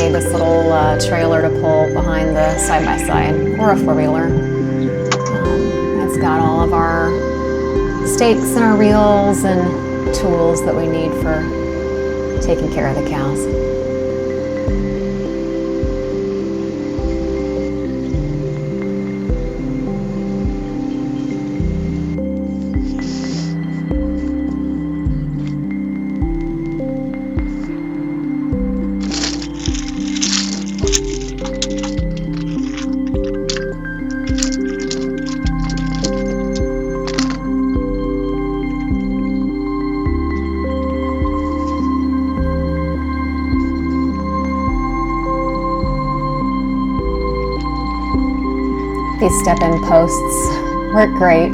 need this little trailer to pull behind the side-by-side or a four-wheeler. It's got all of our stakes and our reels and tools that we need for taking care of the cows. These step-in posts work great,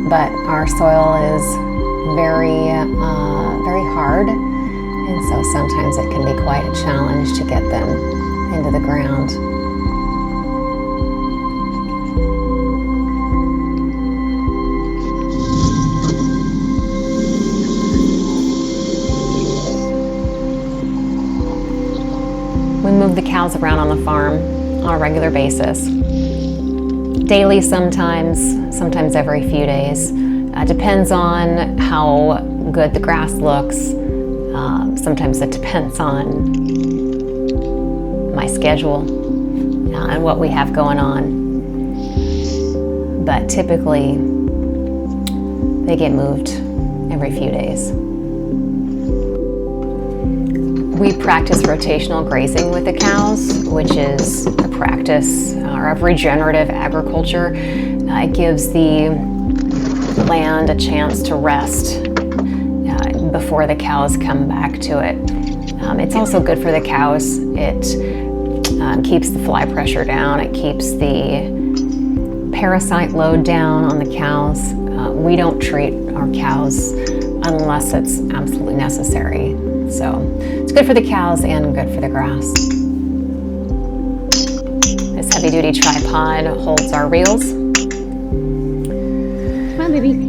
but our soil is very hard, and so sometimes it can be quite a challenge to get them into the ground. We move the cows around on the farm on a regular basis. Daily sometimes every few days. Depends on how good the grass looks. Sometimes it depends on my schedule and what we have going on. But typically, they get moved every few days. We practice rotational grazing with the cows, which is a practice of regenerative agriculture. It gives the land a chance to rest before the cows come back to it. It's also good for the cows. It keeps the fly pressure down. It keeps the parasite load down on the cows. We don't treat our cows unless it's absolutely necessary. So it's good for the cows and good for the grass. This heavy-duty tripod holds our reels. Come on, baby.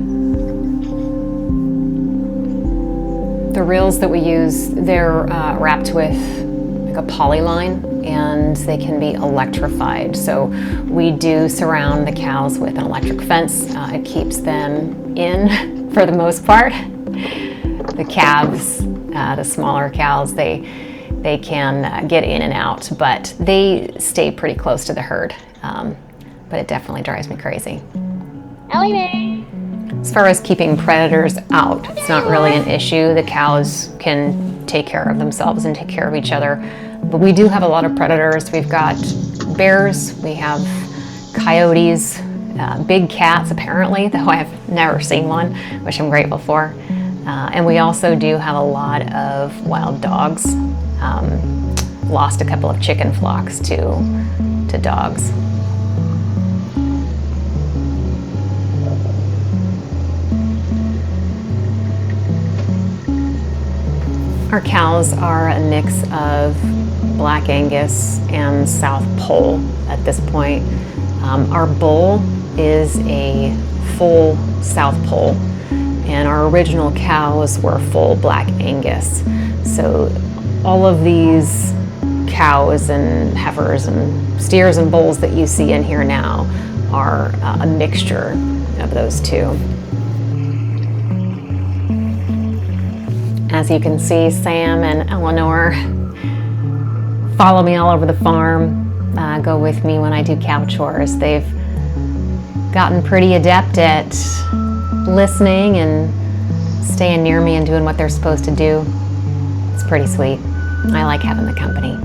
The reels that we use, they're wrapped with like a poly line, and they can be electrified. So we do surround the cows with an electric fence. It keeps them in for the most part. The calves, the smaller cows, they can get in and out, but they stay pretty close to the herd. But it definitely drives me crazy. Ellie! As far as keeping predators out, it's not really an issue. The cows can take care of themselves and take care of each other. But we do have a lot of predators. We've got bears, we have coyotes, big cats apparently, though I have never seen one, which I'm grateful for. And we also do have a lot of wild dogs. Lost a couple of chicken flocks to dogs. Our cows are a mix of Black Angus and South Pole at this point. Our bull is a full South Pole, and our original cows were full Black Angus. So all of these cows and heifers and steers and bulls that you see in here now are a mixture of those two. As you can see, Sam and Eleanor follow me all over the farm, go with me when I do cow chores. They've gotten pretty adept at listening and staying near me and doing what they're supposed to do. It's pretty sweet. I like having the company.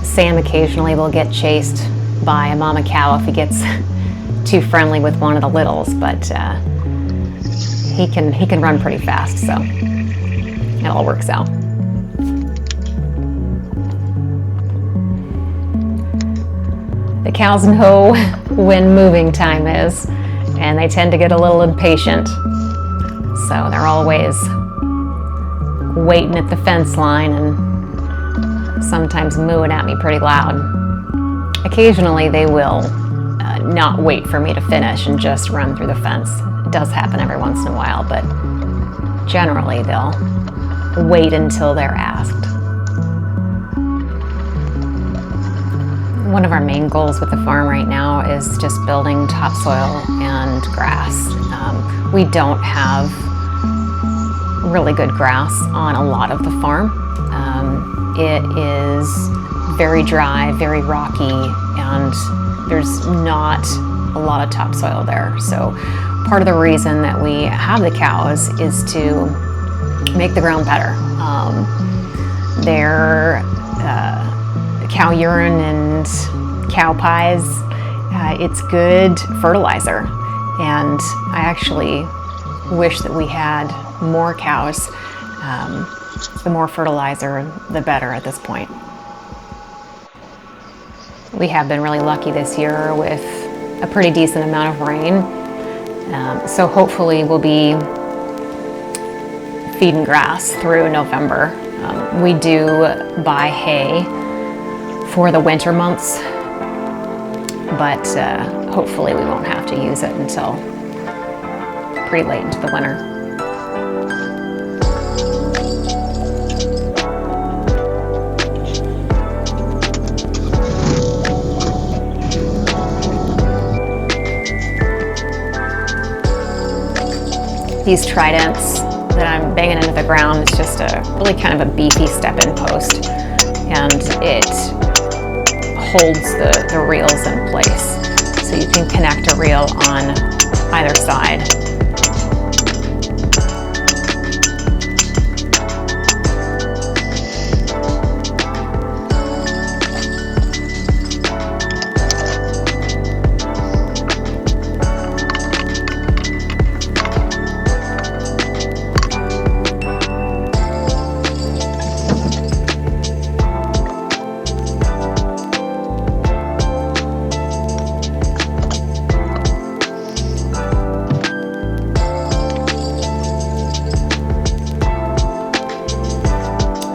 Sam occasionally will get chased by a mama cow if he gets too friendly with one of the littles, but he can run pretty fast, so it all works out. The cows know when moving time is, and they tend to get a little impatient. So they're always waiting at the fence line and sometimes mooing at me pretty loud. Occasionally they will not wait for me to finish and just run through the fence. It does happen every once in a while, but generally they'll wait until they're asked. One of our main goals with the farm right now is just building topsoil and grass. We don't have really good grass on a lot of the farm. It is very dry, very rocky, and there's not a lot of topsoil there. So part of the reason that we have the cows is to make the ground better. Their cow urine and cow pies, it's good fertilizer. And I actually wish that we had more cows. The more fertilizer, the better at this point. We have been really lucky this year with a pretty decent amount of rain. So hopefully we'll be feeding grass through November. We do buy hay for the winter months, but hopefully we won't have to use it until pretty late into the winter. These tridents that I'm banging into the ground, it's just a really kind of a beefy step-in post, and it holds the reels in place. So you can connect a reel on either side.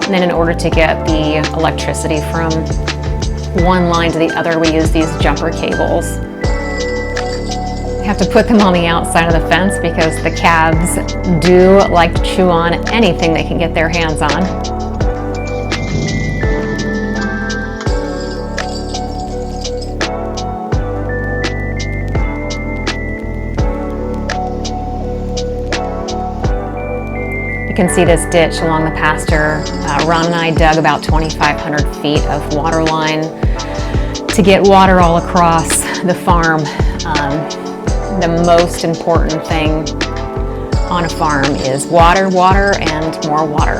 And then in order to get the electricity from one line to the other, we use these jumper cables. We have to put them on the outside of the fence because the calves do like to chew on anything they can get their hands on. You can see this ditch along the pasture. Ron and I dug about 2,500 feet of water line to get water all across the farm. The most important thing on a farm is water, water, and more water.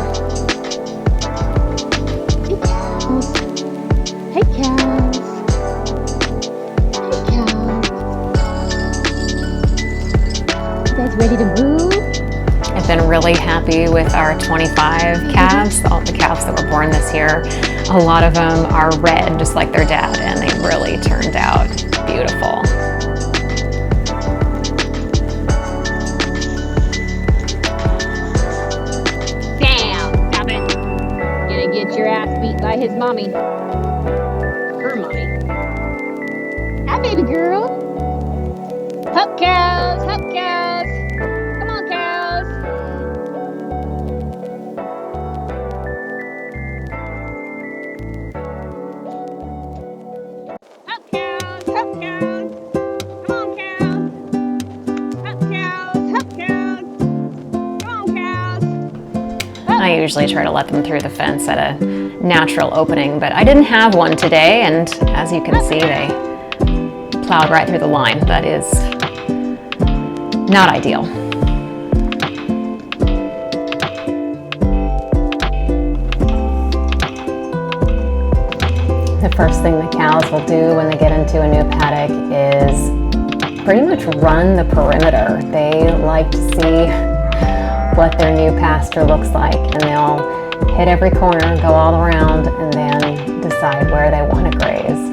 Hey cows. Hey cows. You guys ready to move? I've been really happy with our 25 calves, all the calves that were born this year. A lot of them are red, just like their dad, and they really turned out beautiful. Sam, stop it. Gonna get your ass beat by his mommy. Her mommy. Hi, baby girl. Hup cows, hup cows. Come on, cows. Hup cows, hup cows. Come on, cows. Hup cows, hup cows. Come on, cows. I usually try to let them through the fence at a natural opening, but I didn't have one today, and as you can see, they plowed right through the line. That is not ideal. The first thing the cows will do when they get into a new paddock is pretty much run the perimeter. They like to see what their new pasture looks like, and they'll hit every corner, go all around, and then decide where they want to graze.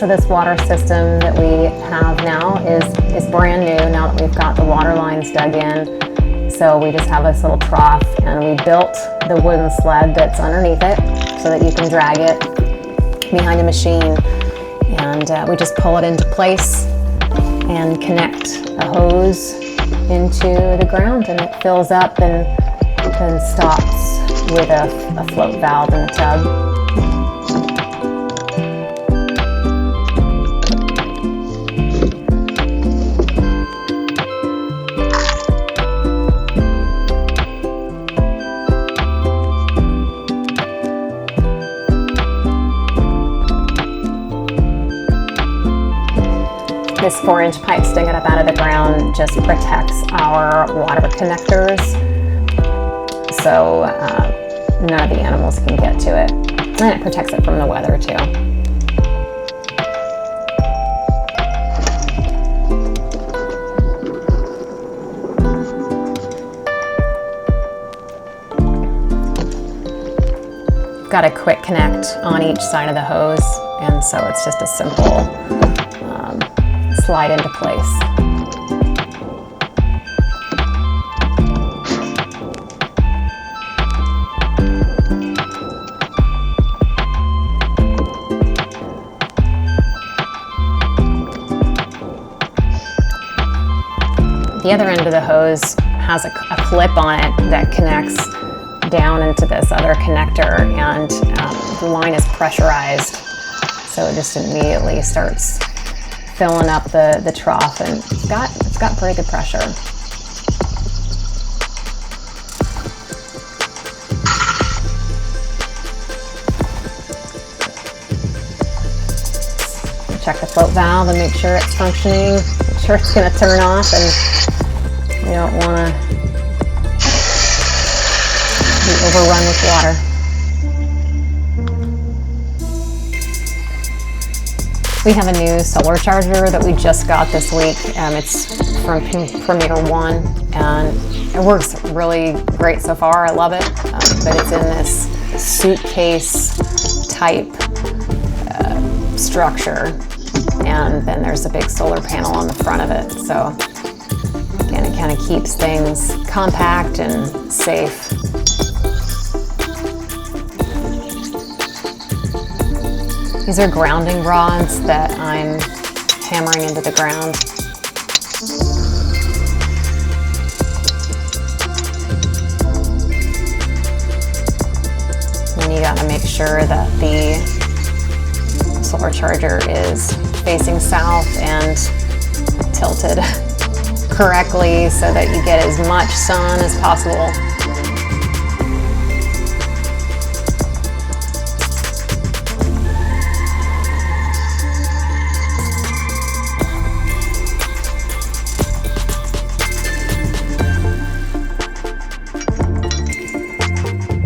this water system that we have now is brand new now that we've got the water lines dug in. So we just have this little trough, and we built the wooden sled that's underneath it so that you can drag it behind a machine. And we just pull it into place and connect a hose into the ground, and it fills up and then stops with a float valve in the tub. This 4-inch pipe sticking up out of the ground just protects our water connectors, so none of the animals can get to it. And it protects it from the weather too. Got a quick connect on each side of the hose, and so it's just a simple slide into place. The other end of the hose has a clip on it that connects down into this other connector, and the line is pressurized, so it just immediately starts filling up the trough, and it's got pretty good pressure. Check the float valve and make sure it's functioning, make sure it's going to turn off, and you don't want to be overrun with water. We have a new solar charger that we just got this week. It's from Premier One, and it works really great so far. I love it, but it's in this suitcase type structure, and then there's a big solar panel on the front of it. So again, it kind of keeps things compact and safe. These are grounding rods that I'm hammering into the ground. And you gotta make sure that the solar charger is facing south and tilted correctly so that you get as much sun as possible.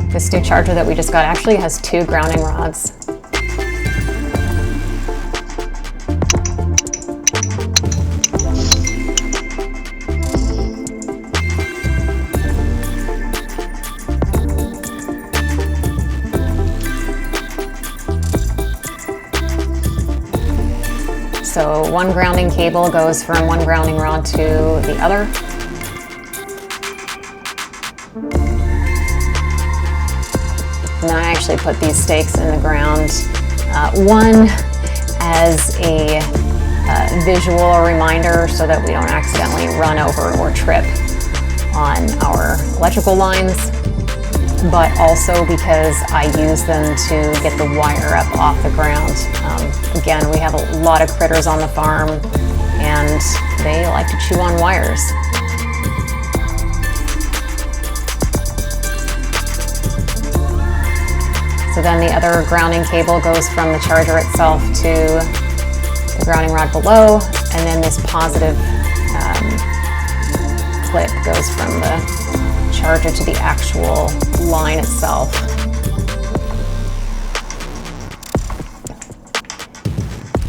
This new charger that we just got actually has 2 grounding rods. So one grounding cable goes from one grounding rod to the other. And then I actually put these stakes in the ground, one as a visual reminder so that we don't accidentally run over or trip on our electrical lines, but also because I use them to get the wire up off the ground. Again, we have a lot of critters on the farm, and they like to chew on wires. So then the other grounding cable goes from the charger itself to the grounding rod below, and then this positive clip goes from the charger to the actual line itself.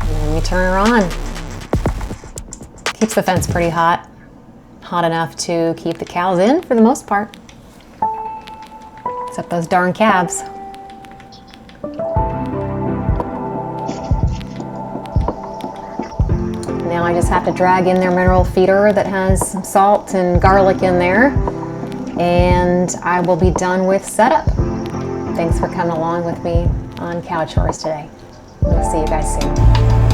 And then we turn her on. Keeps the fence pretty hot enough to keep the cows in for the most part, except those darn calves. just have to drag in their mineral feeder that has some salt and garlic in there, and I will be done with setup. Thanks for coming along with me on Cow Chores today. We'll see you guys soon.